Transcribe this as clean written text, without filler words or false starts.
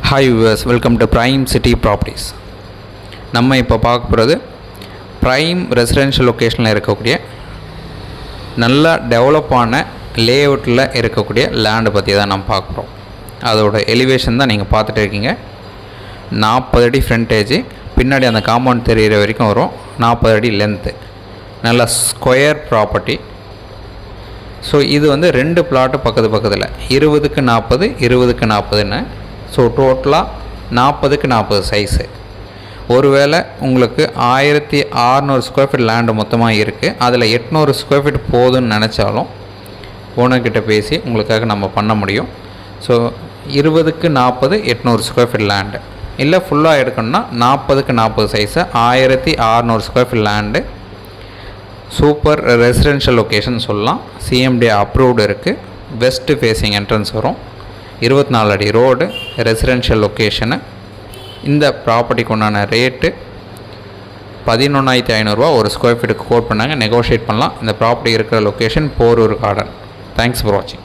Hi viewers, welcome to prime city properties. நம்ம இப்போ பார்க்க போகிறது ப்ரைம் ரெசிடென்ஷியல் லொக்கேஷனில் இருக்கக்கூடிய நல்ல டெவலப்பான லேஅவுட்டில் இருக்கக்கூடிய லேண்டு பற்றி தான் நம்ம பார்க்க போகிறோம். அதோட எலிவேஷன் தான் நீங்கள் பார்த்துட்டு இருக்கீங்க. 40 அடி ஃப்ரண்டேஜ், பின்னாடி அந்த காம்பவுண்ட் தெரிகிற வரைக்கும் வரும். 40 அடி லென்த்து, நல்ல ஸ்கொயர் ப்ராப்பர்ட்டி. ஸோ இது வந்து 2 பிளாட்டு பக்கத்தில் 20க்கு 40 20க்கு 40ன்னு. ஸோ டோட்டலாக 40க்கு 40 சைஸு. ஒருவேளை உங்களுக்கு 1600 ஸ்கொயர் ஃபீட் லேண்டு மொத்தமாக இருக்குது, அதில் 800 ஸ்கொயர் ஃபீட் போதுன்னு நினச்சாலும் ஓனர்கிட்ட பேசி உங்களுக்காக நம்ம பண்ண முடியும். ஸோ 20க்கு 40 800 ஸ்கொயர் ஃபீட் லேண்டு, இல்லை ஃபுல்லாக எடுக்கணும்னா 40க்கு 40 size 1600 square feet land. Super residential location சொல்லலாம். சிஎம்டி அப்ரூவ்டு இருக்குது. வெஸ்ட் ஃபேஸிங் என்ட்ரன்ஸ் வரும். 24 அடி ரோடு, ரெசிடென்ஷியல் லொக்கேஷனு. இந்த ப்ராப்பர்ட்டிக்கு உண்டான ரேட்டு 11,500 ஒரு ஸ்கொயர் ஃபீட்டுக்கு கோட் பண்ணாங்க. நெகோஷியேட் பண்ணலாம். இந்த ப்ராப்பர்ட்டி இருக்கிற location Porur garden. Thanks for வாட்சிங்.